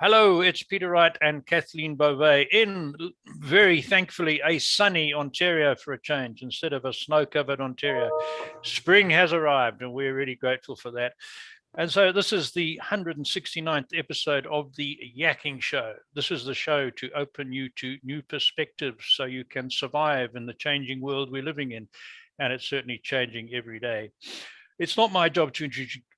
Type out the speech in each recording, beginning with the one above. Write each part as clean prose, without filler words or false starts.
Hello, it's Peter Wright and Kathleen Beauvais in very thankfully a sunny Ontario for a change instead of a snow-covered Ontario. Spring has arrived and we're really grateful for that. And so this is the 169th episode of the Yakking Show. This is the show to open you to new perspectives so you can survive in the changing world we're living in. And it's certainly changing every day. It's not my job to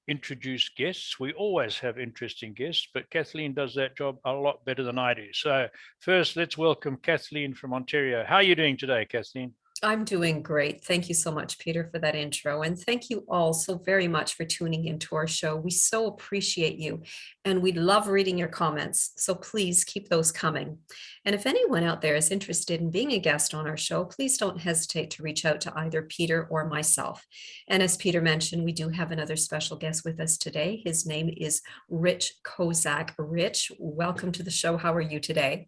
introduce guests. We always have interesting guests, but Kathleen does that job a lot better than I do. So first, let's welcome Kathleen from Ontario. How are you doing today, Kathleen? I'm doing great. Thank you so much, Peter, for that intro. And thank you all so very much for tuning into our show. We so appreciate you and we love reading your comments. So please keep those coming. And if anyone out there is interested in being a guest on our show, please don't hesitate to reach out to either Peter or myself. And as Peter mentioned, we do have another special guest with us today. His name is Rich Kozak. Rich, welcome to the show. How are you today?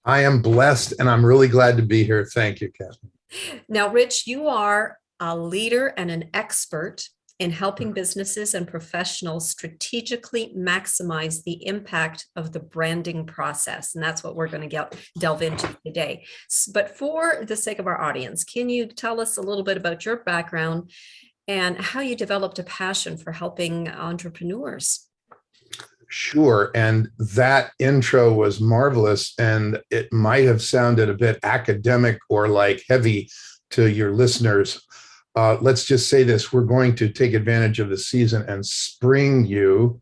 I am blessed and I'm really glad to be here. Thank you, Kathleen. Now, Rich, you are a leader and an expert in helping businesses and professionals strategically maximize the impact of the branding process. And that's what we're going to delve into today. But for the sake of our audience, can you tell us a little bit about your background and how you developed a passion for helping entrepreneurs? Sure. And that intro was marvelous. And it might have sounded a bit academic or like heavy to your listeners. Let's just say this. We're going to take advantage of the season and spring you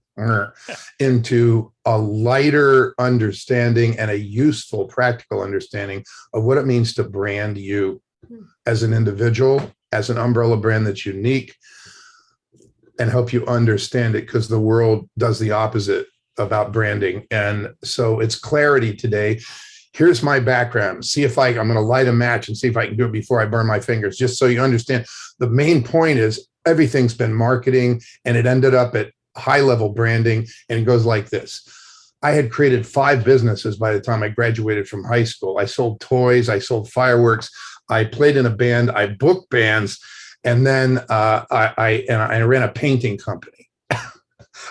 into a lighter understanding and a useful, practical understanding of what it means to brand you as an individual, as an umbrella brand that's unique, and help you understand it, because the world does the opposite about branding. And so it's clarity today. Here's my background. See if I'm going to light a match and see if I can do it before I burn my fingers, just so you understand. The main point is everything's been marketing and it ended up at high level branding. And it goes like this. I had created 5 businesses by the time I graduated from high school. I sold toys, I sold fireworks, I played in a band, I booked bands. And then I ran a painting company.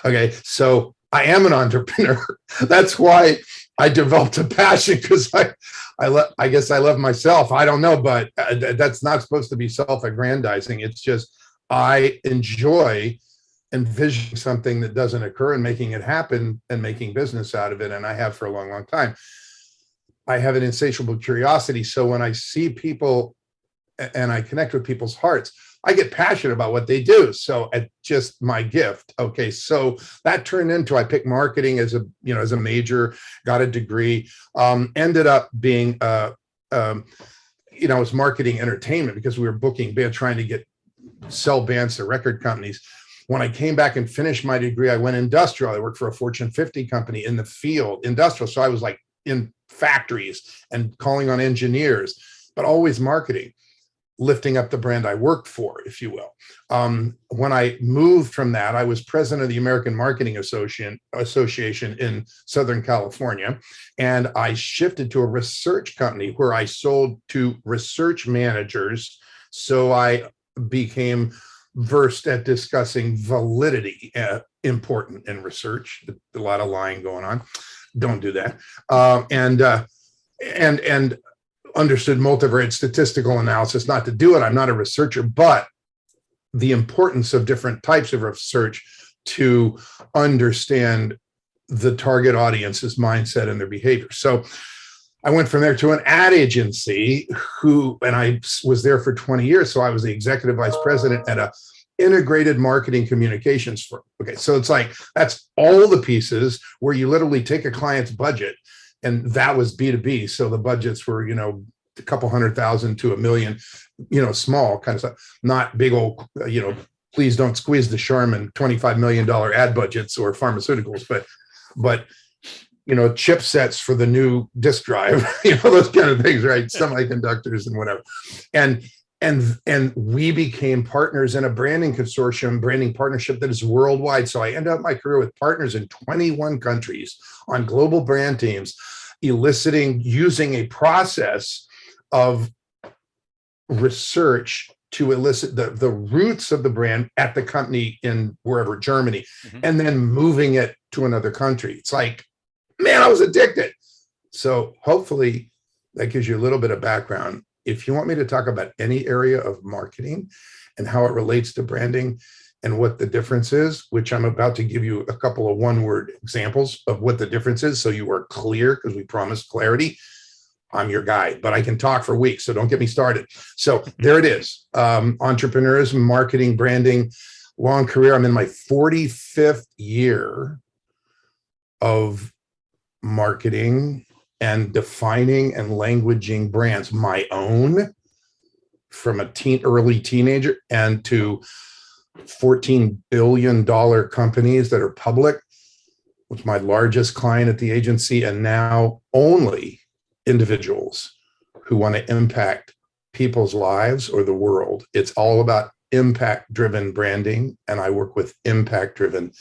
Okay, so I am an entrepreneur. That's why I developed a passion, because I guess I love myself. I don't know, but that's not supposed to be self-aggrandizing. It's just I enjoy envisioning something that doesn't occur and making it happen and making business out of it. And I have for a long, long time. I have an insatiable curiosity. So when I see people and I connect with people's hearts, I get passionate about what they do. So it's just my gift. Okay, so that turned into, I picked marketing as a major, got a degree, ended up being, it was marketing entertainment, because we were booking bands, trying to sell bands to record companies. When I came back and finished my degree, I went industrial. I worked for a Fortune 50 company in the field, industrial. So I was like in factories and calling on engineers, but always marketing, lifting up the brand I worked for, if you will. When I moved from that, I was president of the American Marketing Association in Southern California. And I shifted to a research company where I sold to research managers. So I became versed at discussing validity, important in research. A lot of lying going on. Don't do that. And understood multivariate statistical analysis, not to do it. I'm not a researcher, but the importance of different types of research to understand the target audience's mindset and their behavior. So I went from there to an ad agency and I was there for 20 years. So I was the executive vice president at a integrated marketing communications firm. Okay, so it's like, that's all the pieces where you literally take a client's budget. And that was B2B. So the budgets were, a couple $100,000 to $1 million, small kind of stuff, not big old, please don't squeeze the Charmin $25 million ad budgets or pharmaceuticals, but chipsets for the new disk drive, those kind of things, right? Semiconductors and whatever. And we became partners in a branding partnership that is worldwide. So I ended up my career with partners in 21 countries on global brand teams, using a process of research to elicit the roots of the brand at the company in wherever, Germany, and then moving it to another country. It's like Man, I was addicted. So hopefully that gives you a little bit of background. If you want me to talk about any area of marketing and how it relates to branding and what the difference is, which I'm about to give you a couple of one-word examples of what the difference is, so you are clear, because we promised clarity, I'm your guy. But I can talk for weeks, so don't get me started. So there it is. Entrepreneurism, marketing, branding, long career. I'm in my 45th year of marketing and defining and languaging brands, my own, from a early teenager and to $14 billion companies that are public, was my largest client at the agency, and now only individuals who want to impact people's lives or the world. It's all about impact-driven branding, and I work with impact-driven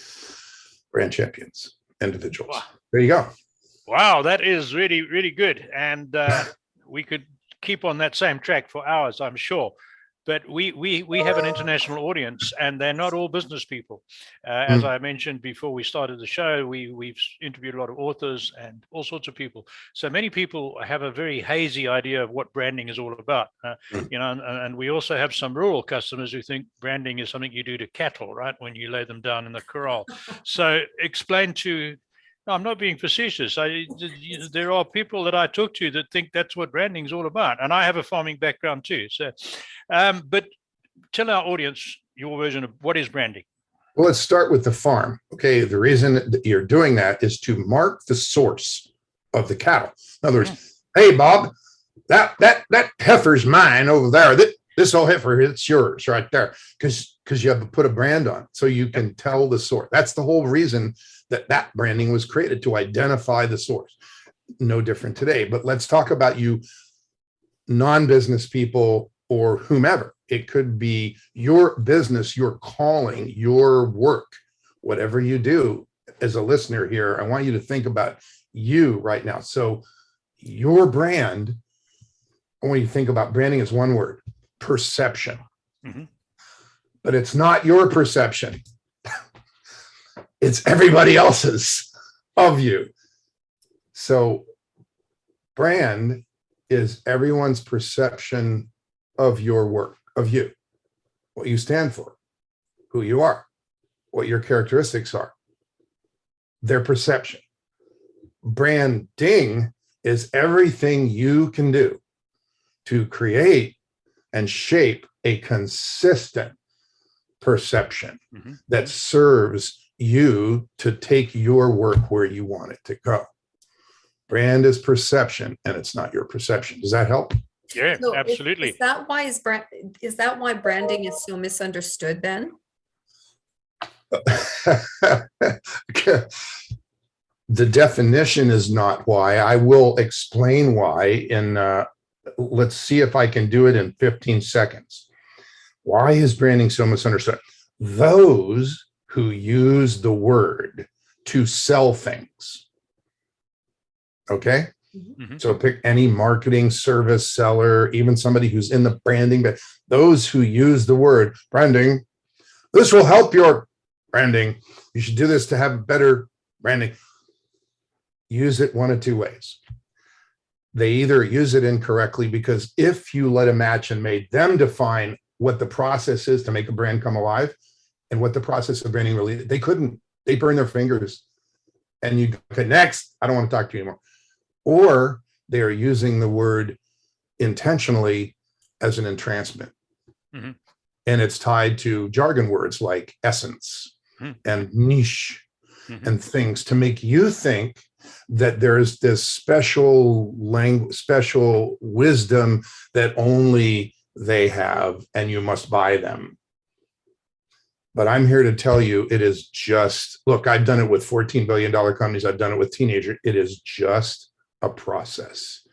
brand champions, individuals. Wow. There you go. Wow, that is really, really good. And we could keep on that same track for hours, I'm sure. But we have an international audience, and they're not all business people. As I mentioned before we started the show, we've interviewed a lot of authors and all sorts of people. So many people have a very hazy idea of what branding is all about. And we also have some rural customers who think branding is something you do to cattle, right? When you lay them down in the corral. So explain to... No, I'm not being facetious. There are people that I talk to that think that's what branding is all about. And I have a farming background too. So, but tell our audience your version of what is branding. Well, let's start with the farm. Okay, the reason that you're doing that is to mark the source of the cattle. In other words, hey, Bob, that heifer's mine over there. This old heifer, it's yours right there. Because you have to put a brand on it so you can tell the source. That's the whole reason that branding was created, to identify the source. No different today. But let's talk about you non-business people or whomever. It could be your business, your calling, your work, whatever you do. As a listener here, I want you to think about you right now. So your brand, I want you to think about branding as one word: perception. Mm-hmm. But it's not your perception. It's everybody else's of you. So brand is everyone's perception of your work, of you, what you stand for, who you are, what your characteristics are, their perception. Branding is everything you can do to create and shape a consistent perception that serves you to take your work where you want it to go. Brand is perception, and it's not your perception. Does that help? Yeah, so absolutely. Is that why branding is so misunderstood then? The definition is not why. I will explain why let's see if I can do it in 15 seconds. Why is branding so misunderstood? Those who use the word to sell things. Okay? Mm-hmm. So pick any marketing service seller, even somebody who's in the branding, but those who use the word branding, this will help your branding. You should do this to have better branding. Use it one of two ways. They either use it incorrectly, because if you let a match and made them define what the process is to make a brand come alive and what the process of branding really, they couldn't. They burn their fingers, and you go, next, I don't want to talk to you anymore. Or they are using the word intentionally as an entrancement. Mm-hmm. And it's tied to jargon words like essence and niche and things to make you think that there's this special language, special wisdom that only they have, and you must buy them. But I'm here to tell you, it is just, look, I've done it with $14 billion companies. I've done it with teenagers. It is just a process.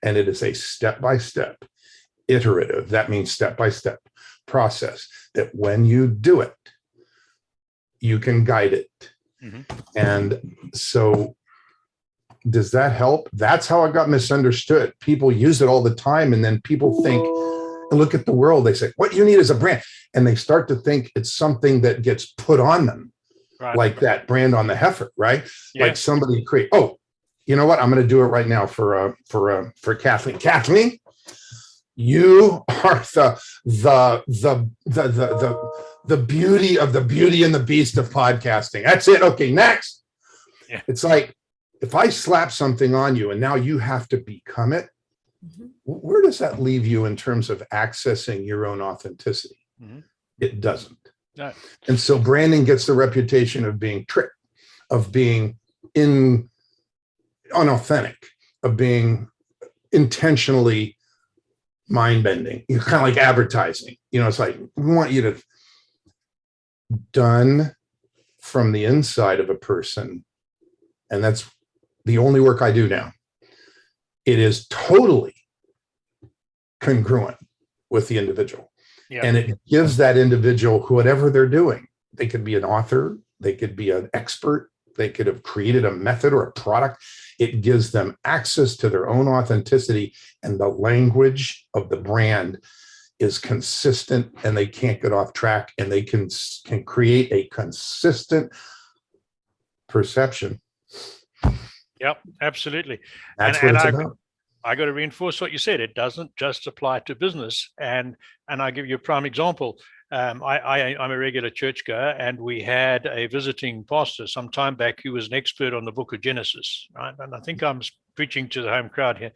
And it is a step-by-step, iterative, that means step-by-step process, that when you do it, you can guide it. Mm-hmm. And so does that help? That's how it got misunderstood. People use it all the time, and then people think, look at the world, they say, what you need is a brand. And they start to think it's something that gets put on them, right, like that brand on the heifer, right? Yeah. Like somebody create, oh, you know what? I'm going to do it right now for Kathleen. Kathleen, you are the beauty of the beauty and the beast of podcasting. That's it. Okay, next. Yeah. It's like if I slap something on you and now you have to become it, Mhm. where does that leave you in terms of accessing your own authenticity? Mhm. It doesn't. No. And so branding gets the reputation of being tricked, of being unauthentic, of being intentionally mind-bending. You're kind of like advertising. It's like we want you to done from the inside of a person. And that's the only work I do now. It is totally congruent with the individual. Yeah. And it gives that individual, whatever they're doing, they could be an author, they could be an expert, they could have created a method or a product. It gives them access to their own authenticity, and the language of the brand is consistent, and they can't get off track, and they can create a consistent perception. Yep, absolutely. That's what it's about. I got to reinforce what you said. It doesn't just apply to business. And I give you a prime example. I'm a regular churchgoer, and we had a visiting pastor some time back who was an expert on the book of Genesis, right? And I think I'm preaching to the home crowd here.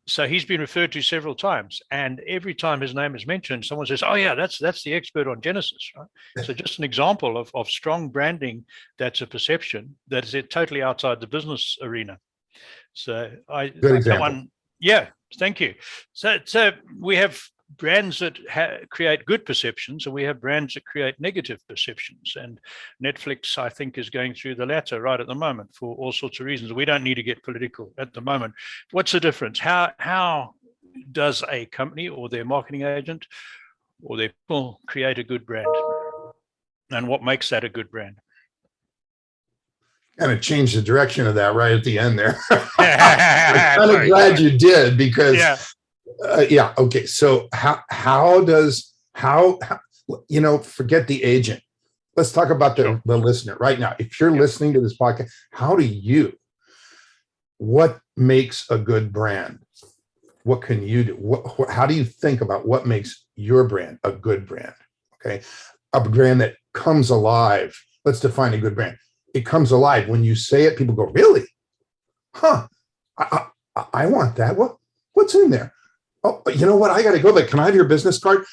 So he's been referred to several times, and every time his name is mentioned, someone says, "Oh yeah, that's the expert on Genesis," right? So just an example of strong branding. That's a perception that is totally outside the business arena. So Good example. Yeah, thank you. So we have brands that create good perceptions, and we have brands that create negative perceptions. And Netflix, I think, is going through the latter right at the moment for all sorts of reasons. We don't need to get political at the moment. What's the difference? How does a company or their marketing agent or their people create a good brand? And what makes that a good brand? Kind of change the direction of that right at the end there. I'm kind of glad you did, because okay. So how forget the agent. Let's talk about the listener right now. If you're listening to this podcast, what makes a good brand? What can you do? How do you think about what makes your brand a good brand? Okay. A brand that comes alive. Let's define a good brand. It comes alive. When you say it, people go, really? Huh. I want that. What's in there? Oh, you know what? I got to go, but can I have your business card?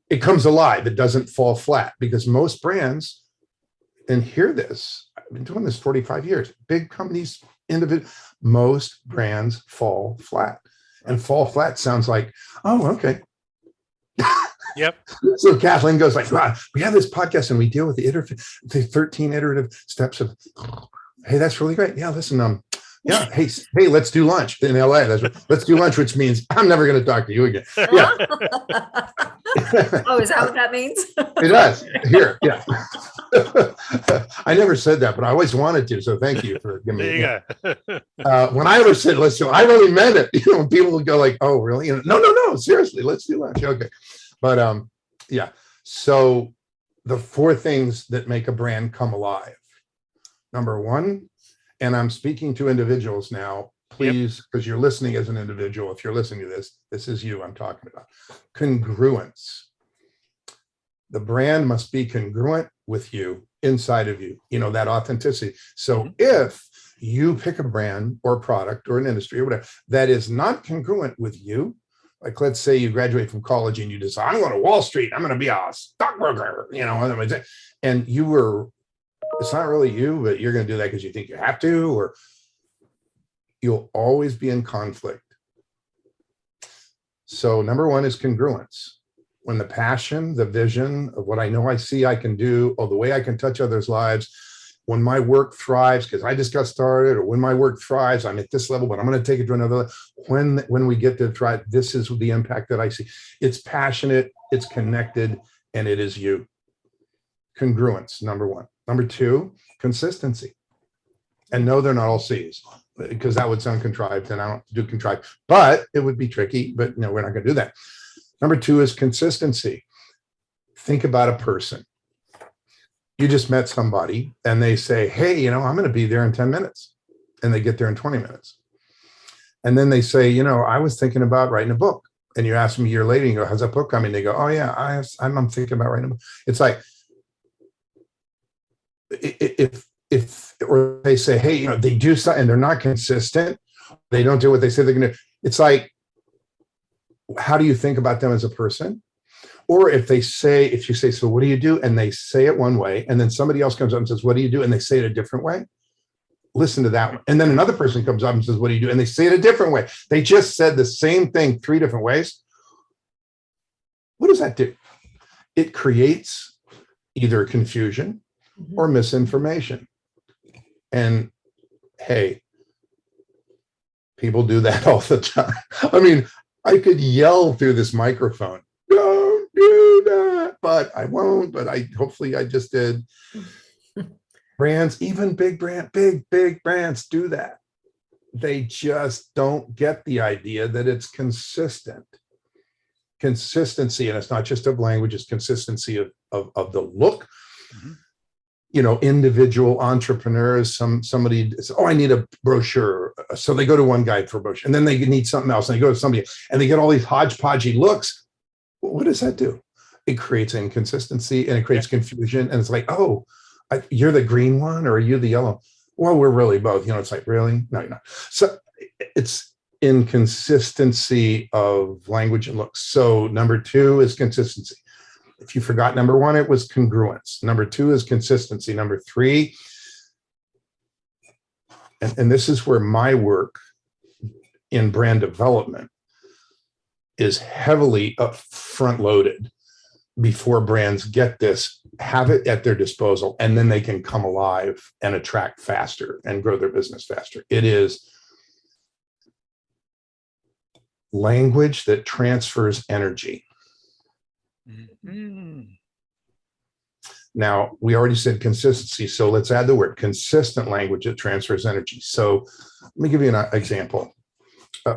It comes alive. It doesn't fall flat, because most brands, and hear this, I've been doing this 45 years, big companies, most brands fall flat. And fall flat sounds like, oh, okay. Yep. So Kathleen goes like, wow, we have this podcast and we deal with the 13 iterative steps of, hey, that's really great. Yeah, listen, yeah, hey, let's do lunch in LA. Let's do lunch, which means I'm never going to talk to you again. Yeah. Oh, is that what that means? It does. Here, yeah. I never said that, but I always wanted to. So thank you for giving me. There you go. When I ever said, let's do, I really meant it. People would go like, oh, really? No, seriously, let's do lunch. Okay. But yeah. So the 4 things that make a brand come alive. Number 1, and I'm speaking to individuals now, please, because you're listening as an individual. If you're listening to this, this is you I'm talking about. Congruence. The brand must be congruent with you, inside of you, that authenticity. So if you pick a brand or product or an industry or whatever that is not congruent with you, like let's say you graduate from college and you decide, I'm going to Wall Street, I'm going to be a stockbroker, and it's not really you, but you're going to do that because you think you have to, or you'll always be in conflict. So number 1 is congruence. When the passion, the vision of what I know I see I can do, or the way I can touch others' lives, when my work thrives because I just got started, or when my work thrives, I'm at this level, but I'm going to take it to another level. When we get to thrive, this is the impact that I see. It's passionate, it's connected, and it is you. Congruence, number 1. Number 2, consistency. And no, they're not all C's, because that would sound contrived, and I don't do contrived, but it would be tricky, but no, we're not going to do that. Number 2 is consistency. Think about a person. You just met somebody and they say, hey, I'm going to be there in 10 minutes. and they get there in 20 minutes. And then they say, you know, I was thinking about writing a book. And you ask them a year later, you go, how's that book coming? They go, oh yeah, I'm thinking about writing a book. It's like, if or they say, hey, you know, they do something and they're not consistent, they don't do what they say they're going to. It's like, how do you think about them as a person? Or if you say, so what do you do? And they say it one way, and then somebody else comes up and says, what do you do? And they say it a different way. Listen to that one. And then another person comes up and says, what do you do? And they say it a different way. They just said the same thing 3 different ways. What does that do? It creates either confusion or misinformation. And hey, people do that all the time. I mean, I could yell through this microphone, don't do that, but I won't, but hopefully I just did. Brands, even big brands do that. They just don't get the idea that it's consistent. Consistency, and it's not just of language, it's consistency of the look. You know, individual entrepreneurs, somebody says, oh, I need a brochure. So they go to one guy for a brochure, and then they need something else, and they go to somebody, and they get all these hodgepodgey looks. What does that do? It creates inconsistency, and it creates confusion, and it's like, oh, you're the green one, or are you the yellow? Well, we're really both. You know, it's like, really? No, you're not. So it's inconsistency of language and looks. So number 2 is consistency. If you forgot number 1, it was congruence. Number 2 is consistency. Number 3, and this is where my work in brand development is heavily front loaded before brands get this, have it at their disposal, and then they can come alive and attract faster and grow their business faster. It is language that transfers energy. Now, we already said consistency, so let's add the word consistent language that transfers energy. So let me give you an example.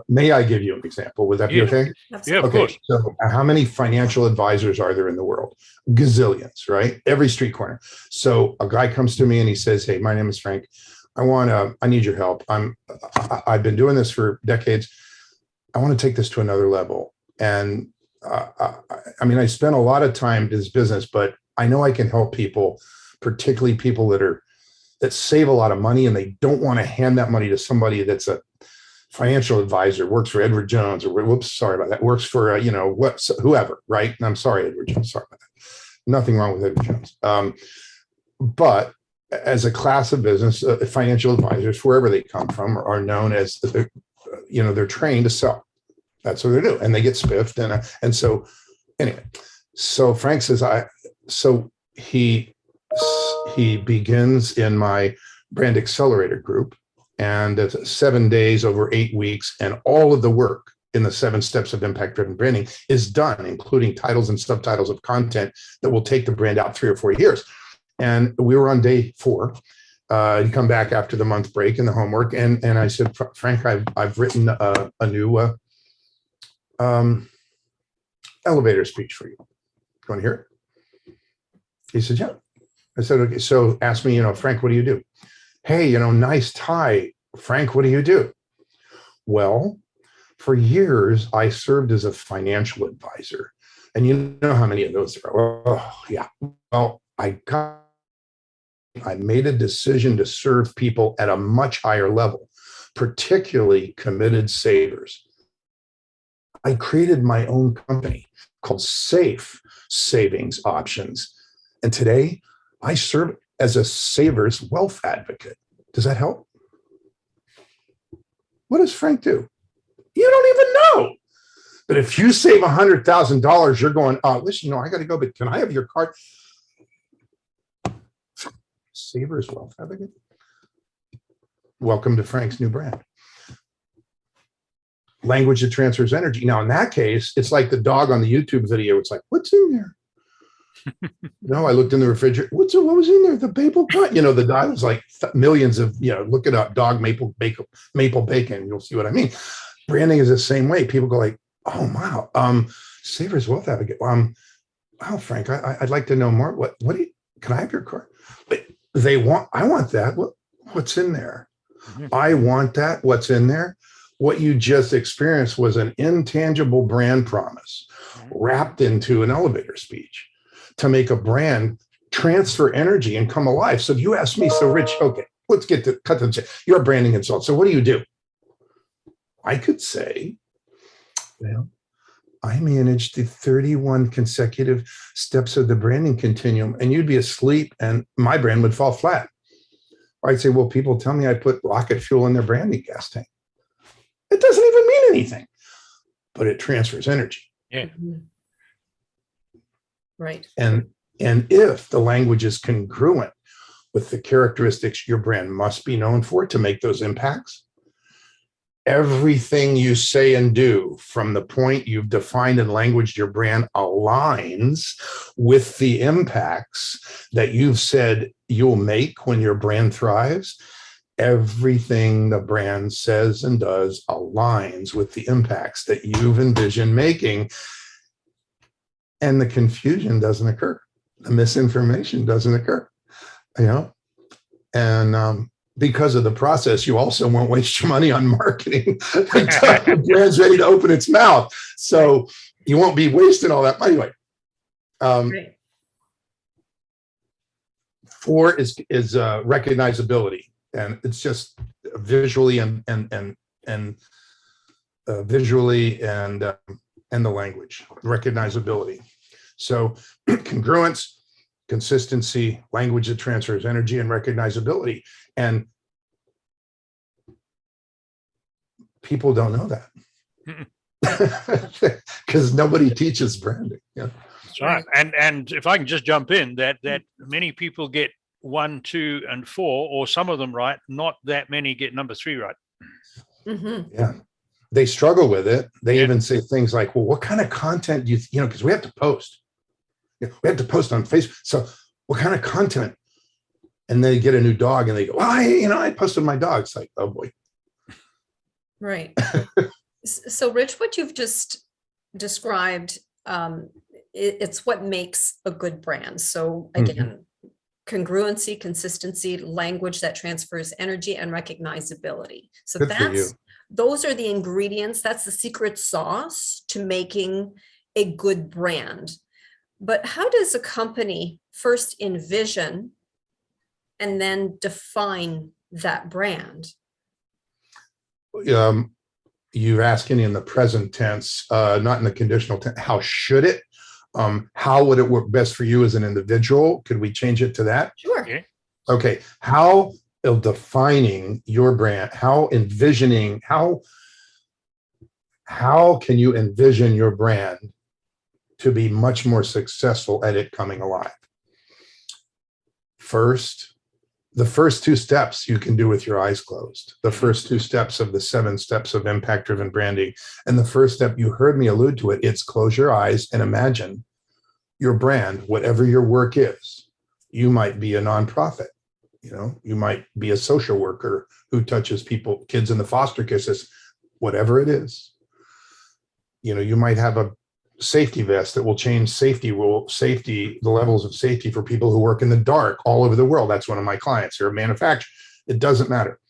May I give you an example? Would that be okay? Yeah, of course. So how many financial advisors are there in the world? Gazillions, right? Every street corner. So a guy comes to me and he says, hey, my name is Frank. I need your help. I've been doing this for decades. I want to take this to another level. And I mean, I spent a lot of time in this business, but I know I can help people, particularly people that save a lot of money, and they don't want to hand that money to somebody that's a financial advisor, works for Edward Jones, or whoops, sorry about that, works for whoever, right? And I'm sorry, Edward Jones, sorry about that. Nothing wrong with Edward Jones. But as a class of business, financial advisors, wherever they come from, are known as, they're trained to sell. That's what they do, and they get spiffed, and so anyway. So Frank says, so he begins in my brand accelerator group, and it's 7 days over 8 weeks, and all of the work in the 7 steps of impact-driven branding is done, including titles and subtitles of content that will take the brand out 3 or 4 years. And we were on day 4. You come back after the month break and the homework, and I said, Frank, I've written a new elevator speech for you. You want to hear it? He said, yeah. I said, okay. So ask me, Frank, what do you do? Hey, nice tie. Frank, what do you do? Well, for years, I served as a financial advisor. And you know how many of those there are. Oh, yeah. Well, I made a decision to serve people at a much higher level, particularly committed savers. I created my own company called Safe Savings Options. And today I serve as a saver's wealth advocate. Does that help? What does Frank do? You don't even know. But if you save $100,000, you're going, listen, I got to go, but can I have your card? Saver's wealth advocate. Welcome to Frank's new brand. Language that transfers energy. Now, in that case, it's like the dog on the YouTube video. It's like, what's in there? I looked in the refrigerator. What was in there? The maple cut. The dog was like millions of, look it up, dog maple bacon. You'll see what I mean. Branding is the same way. People go like, oh, wow. Saver's wealth advocate. Wow, Frank, I'd like to know more. What do you, can I have your card? But I want that. What's in there? Mhm. I want that. What's in there? What you just experienced was an intangible brand promise wrapped into an elevator speech to make a brand transfer energy and come alive. So if you ask me, so Rich, okay, let's get to cut to the chase. You're a branding consultant. So what do? I could say, well, I managed the 31 consecutive steps of the branding continuum, and you'd be asleep and my brand would fall flat. Or I'd say, well, people tell me I put rocket fuel in their branding gas tank. It doesn't even mean anything, but it transfers energy. Yeah. Mhm. Right. And if the language is congruent with the characteristics your brand must be known for to make those impacts, everything you say and do from the point you've defined and languaged your brand aligns with the impacts that you've said you'll make when your brand thrives. Everything the brand says and does aligns with the impacts that you've envisioned making. And the confusion doesn't occur. The misinformation doesn't occur, and because of the process, you also won't waste your money on marketing until the brand's ready to open its mouth. So you won't be wasting all that money. Right. 4 is recognizability, and it's just visually and visually and the language recognizability. So congruence, consistency, language that transfers energy, and recognizability. And people don't know that because nobody teaches branding. Yeah. That's right. And if I can just jump in, that many people get 1, 2, and 4, or some of them right, not that many get number 3 right. Mm-hmm. Yeah. They struggle with it. They even say things like, well, what kind of content do you because we have to post. We have to post on Facebook. So what kind of content? And they get a new dog and they go, well, I posted my dog. It's like, oh boy. Right. So Rich, what you've just described, it's what makes a good brand. So again, congruency, consistency, language that transfers energy, and recognizability. So those are the ingredients. That's the secret sauce to making a good brand. But how does a company first envision and then define that brand? You're asking in the present tense, not in the conditional tense. How should it? How would it work best for you as an individual? Could we change it to that? Sure. Yeah. Okay. How defining your brand, how envisioning, how can you envision your brand to be much more successful at it coming alive? First, the first 2 steps you can do with your eyes closed. The first 2 steps of the 7 steps of impact-driven branding. And the first step, you heard me allude to it, it's close your eyes and imagine your brand, whatever your work is. You might be a nonprofit. You might be a social worker who touches people, kids in the foster care system, whatever it is. You might have a safety vest that will change the levels of safety for people who work in the dark all over the world. That's one of my clients. They're a manufacturer. It doesn't matter.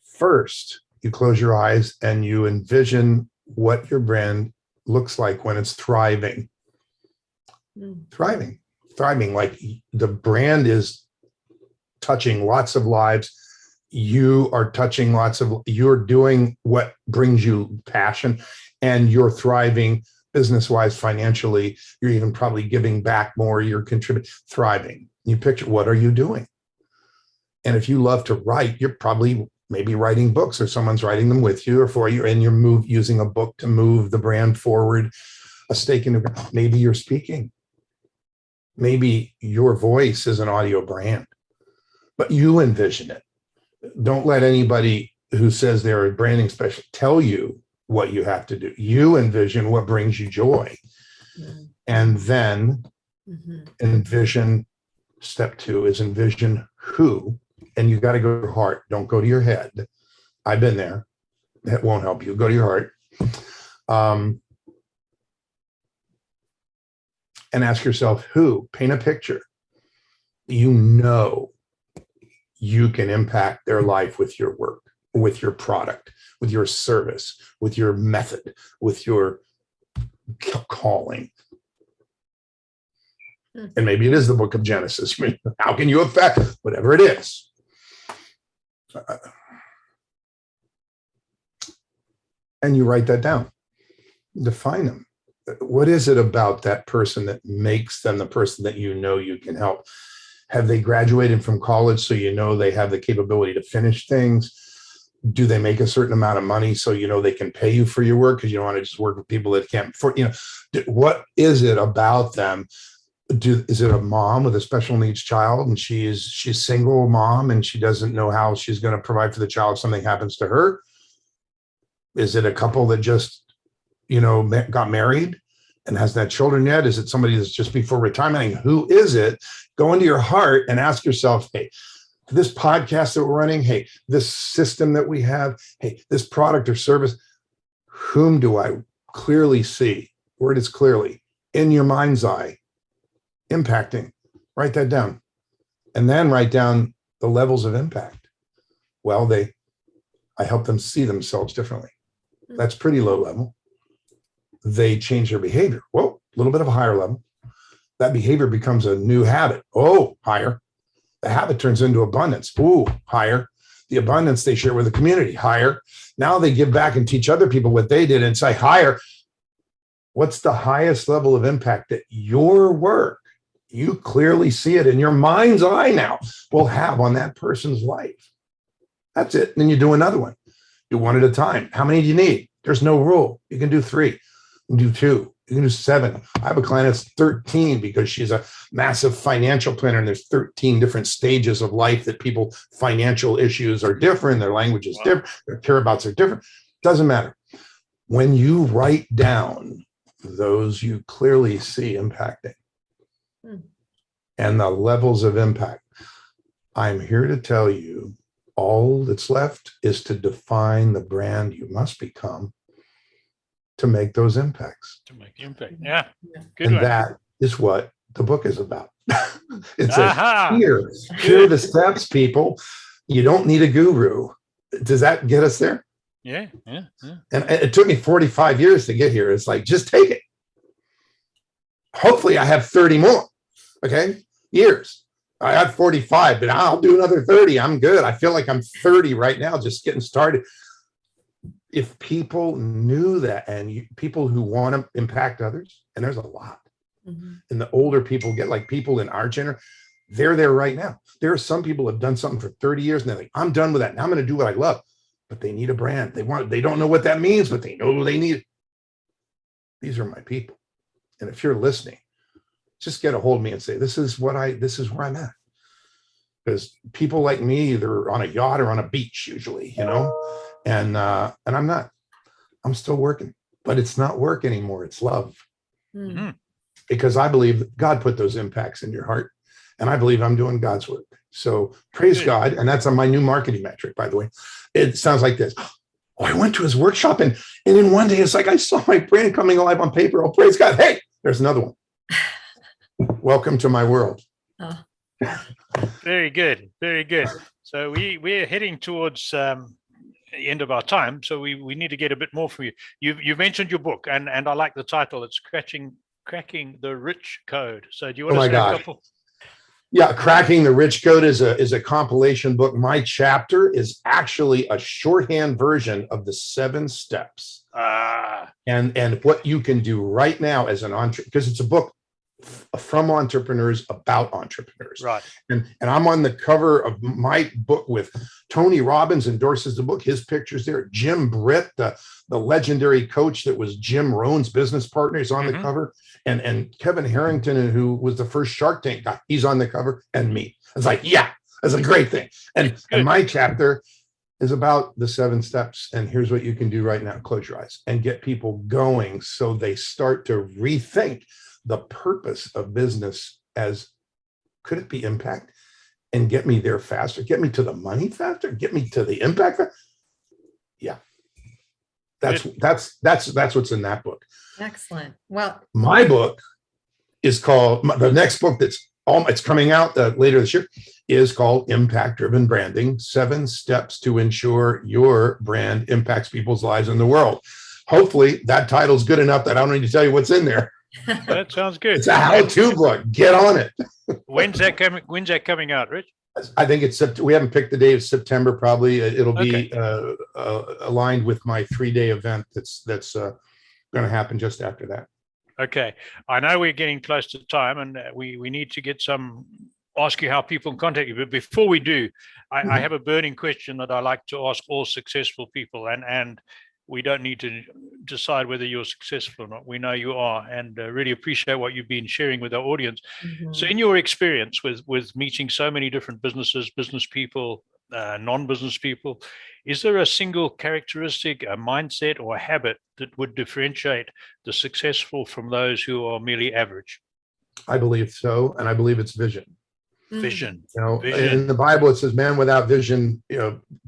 First, you close your eyes and you envision what your brand looks like when it's thriving. Thriving, like the brand is touching lots of lives. You are touching you're doing what brings you passion, and you're thriving business-wise, financially. You're even probably giving back more. You're contributing, thriving. You picture, what are you doing? And if you love to write, you're probably maybe writing books, or someone's writing them with you or for you, and you're using a book to move the brand forward, a stake in the ground. Maybe you're speaking. Maybe your voice is an audio brand, but you envision it. Don't let anybody who says they're a branding specialist tell you what you have to do. You envision what brings you joy. And then envision, step 2 is envision who, and you got to go to your heart. Don't go to your head. I've been there. That won't help you. Go to your heart. And ask yourself who. Paint a picture. You you can impact their life with your work, with your product, with your service, with your method, with your calling. And maybe it is the book of Genesis. I mean, how can you affect whatever it is? And you write that down. Define them. What is it about that person that makes them the person that you know you can help? Have they graduated from college so you know they have the capability to finish things? Do they make a certain amount of money so you know they can pay you for your work because you don't want to just work with people that can't afford, what is it about them? Is it a mom with a special needs child and she's single mom and she doesn't know how she's going to provide for the child if something happens to her? Is it a couple that just got married and hasn't had children yet? Is it somebody that's just before retirement? Who is it? Go into your heart and ask yourself, hey, this podcast that we're running, hey, this system that we have, hey, this product or service, whom do I clearly see? Word is clearly in your mind's eye, impacting. Write that down. And then write down the levels of impact. Well, I help them see themselves differently. That's pretty low level. They change their behavior. Whoa, a little bit of a higher level. That behavior becomes a new habit. Oh, higher. The habit turns into abundance. Ooh, higher. The abundance they share with the community. Higher. Now they give back and teach other people what they did and say higher. What's the highest level of impact that your work, you clearly see it in your mind's eye now, will have on that person's life? That's it. Then you do another one. Do one at a time. How many do you need? There's no rule. You can do 3. You can do 2. You can do 7. I have a client that's 13 because she's a massive financial planner and there's 13 different stages of life that people, financial issues are different. Their language is different. Their whereabouts are different. Doesn't matter. When you write down those you clearly see impacting and the levels of impact, I'm here to tell you all that's left is to define the brand you must become to make those impacts. To make impact. Yeah. Good and one. That is what the book is about. It says, here are the steps, people. You don't need a guru. Does that get us there? Yeah. And it took me 45 years to get here. It's like, just take it. Hopefully I have 30 more, years. I had 45, but I'll do another 30. I'm good. I feel like I'm 30 right now, just getting started. If people knew that, and people who want to impact others, and there's a lot, and the older people get, like people in our generation, they're there right now. There are some people who have done something for 30 years and they're like, I'm done with that. Now I'm going to do what I love. But they need a brand. They don't know what that means, but they know they need it. These are my people. And if you're listening, just get a hold of me and say, this is where I'm at. Because people like me, they're on a yacht or on a beach usually, and I'm not. I'm still working, but it's not work anymore. It's love. Mm-hmm. Because I believe God put those impacts in your heart, and I believe I'm doing God's work. So praise God. And that's on my new marketing metric, by the way. It sounds like this. Oh, I went to his workshop and in one day, it's like I saw my brand coming alive on paper. Oh, praise God. Hey, there's another one. Welcome to my world. Very good. Very good. So we're heading towards the end of our time. So we need to get a bit more from you. You've mentioned your book, and I like the title. It's Cracking the Rich Code. So do you want to say a couple? Yeah, Cracking the Rich Code is a compilation book. My chapter is actually a shorthand version of the 7 steps. And what you can do right now as an entrepreneur, because it's a book from entrepreneurs about entrepreneurs. Right. And I'm on the cover of my book with Tony Robbins endorses the book. His picture's there. Jim Britt, the legendary coach that was Jim Rohn's business partner, is on the cover. And Kevin Harrington, who was the first Shark Tank guy, he's on the cover, and me. It's like, yeah, that's a great thing. And my chapter is about the 7 steps. And here's what you can do right now. Close your eyes and get people going so they start to rethink the purpose of business as, could it be impact, and get me there faster, get me to the money faster, get me to the impact faster. Yeah. That's what's in that book. Excellent. Well, my book is called, the next book that's it's coming out later this year, is called Impact Driven Branding: 7 Steps to Ensure Your Brand Impacts People's Lives in the World. Hopefully that title's good enough that I don't need to tell you what's in there. That sounds good. It's a how-to book. Get on it. When's that coming out, Rich? I think we haven't picked the date of September. Probably it'll be aligned with my 3-day event that's going to happen just after that. Okay. I know we're getting close to time, and we need to ask you how people can contact you. But before we do, I have a burning question that I like to ask all successful people, and we don't need to decide whether you're successful or not. We know you are, and really appreciate what you've been sharing with our audience. So in your experience with meeting so many different businesses, business people, non-business people, is there a single characteristic, a mindset, or a habit that would differentiate the successful from those who are merely average? I believe so, and I believe it's vision. Vision. Vision. In the Bible, it says, "Man without vision,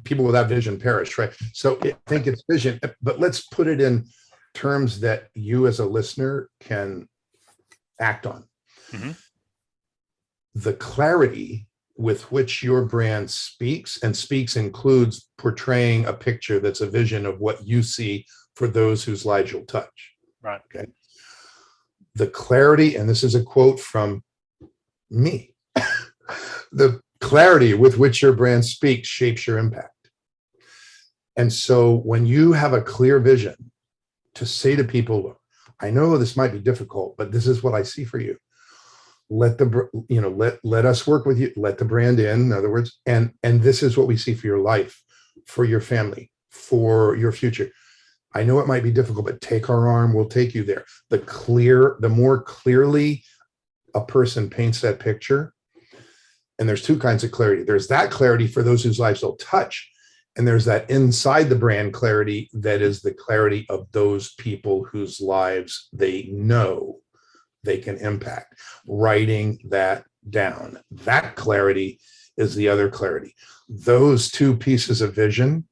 people without vision perish." Right. So I think it's vision, but let's put it in terms that you, as a listener, can act on. The clarity with which your brand speaks includes portraying a picture that's a vision of what you see for those whose lives you'll touch. Right. Okay. The clarity, and this is a quote from me. The clarity with which your brand speaks shapes your impact. And so when you have a clear vision to say to people, I know this might be difficult, but this is what I see for you. Let us work with you, let the brand in other words, and this is what we see for your life, for your family, for your future. I know it might be difficult, but take our arm, we'll take you there. The more clearly a person paints that picture. And there's 2 kinds of clarity. There's that clarity for those whose lives they'll touch. And there's that inside the brand clarity that is the clarity of those people whose lives they know they can impact. Writing that down. That clarity is the other clarity. Those 2 pieces of vision,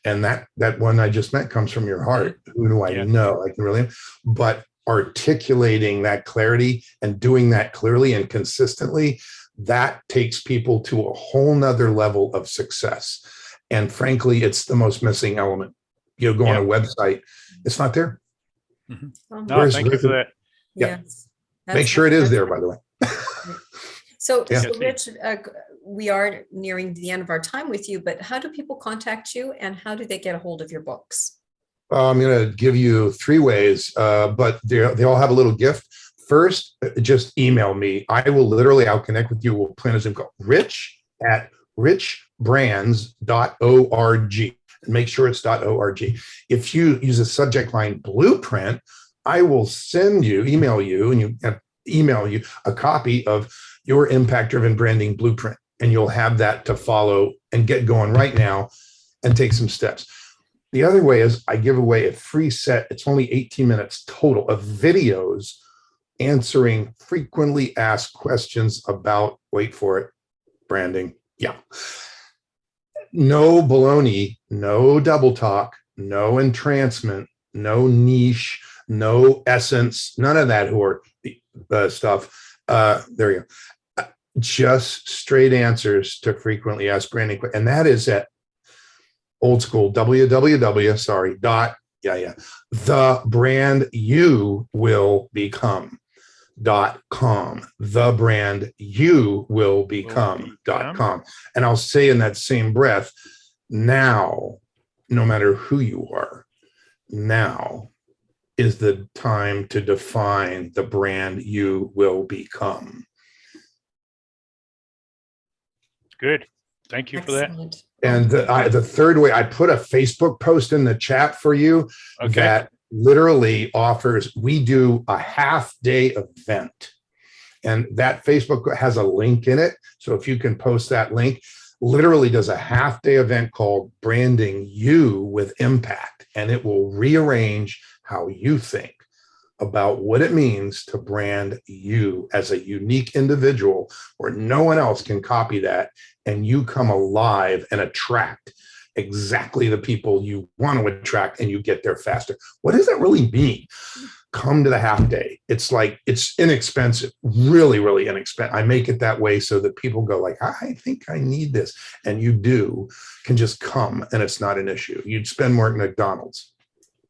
and that one I just met comes from your heart. Who do I know? I can really, but articulating that clarity and doing that clearly and consistently, that takes people to a whole nother level of success. And frankly, it's the most missing element. You go on a website, it's not there. No, thank you for that. Yes. Make sure it is there, by the way. So Rich, we are nearing the end of our time with you, but how do people contact you and how do they get a hold of your books? I'm going to give you 3 ways, but they all have a little gift. First, just email me. I'll connect with you. We'll plan a Zoom call. rich@richbrands.org. And make sure it's .org. If you use a subject line blueprint, I will email you a copy of your impact-driven branding blueprint. And you'll have that to follow and get going right now and take some steps. The other way is I give away a free set. It's only 18 minutes total of videos answering frequently asked questions about, wait for it, branding. Yeah. No baloney, no double talk, no entrancement, no niche, no essence, none of that stuff. There you go. Just straight answers to frequently asked branding. And that is at old school, thebrandyoubillbecome.com, thebrandyoubillbecome.com. And I'll say in that same breath, now, no matter who you are, now is the time to define the brand you will become. Good. Thank you for that. And the third way, I put a Facebook post in the chat for you that literally offers, we do a half-day event. And that Facebook has a link in it. So if you can post that link, literally does a half-day event called Branding You with Impact. And it will rearrange how you think about what it means to brand you as a unique individual where no one else can copy that, and you come alive and attract exactly the people you want to attract, and you get there faster. What does that really mean? come to the half day. It's like, it's inexpensive, really, really inexpensive. I make it that way so that people go like, I think I need this. And you can just come and it's not an issue. You'd spend more at McDonald's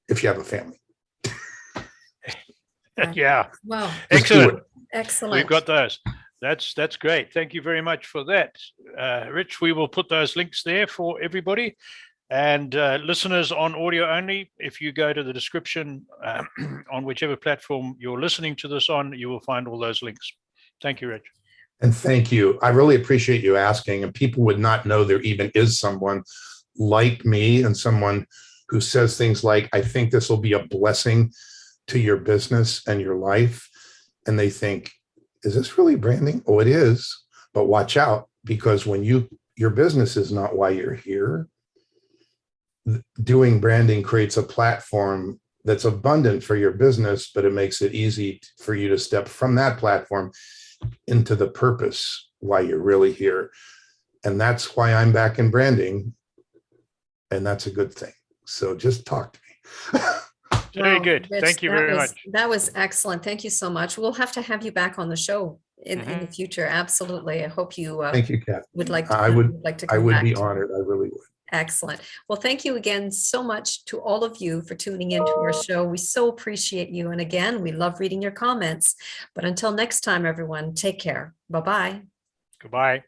if you have a family. Yeah. Wow. Excellent. Excellent. We've got those. That's great. Thank you very much for that. Rich, we will put those links there for everybody. And listeners on audio only, if you go to the description on whichever platform you're listening to this on, you will find all those links. Thank you, Rich. And thank you. I really appreciate you asking. And people would not know there even is someone like me and someone who says things like, I think this will be a blessing to your business and your life. And they think, is this really branding? Oh, it is. But watch out, because when your business is not why you're here, doing branding creates a platform that's abundant for your business, but it makes it easy for you to step from that platform into the purpose why you're really here. And that's why I'm back in branding. And that's a good thing. So just talk to me. Very good. Rich, thank you very much. That was excellent. Thank you so much. We'll have to have you back on the show in the future. Absolutely. I hope you thank you, Kath. would like to. I would like to. I would back. be honored. I really would. Excellent. Well, thank you again so much to all of you for tuning into our show. We so appreciate you. And again, we love reading your comments. But until next time, everyone, take care. Bye-bye. Goodbye.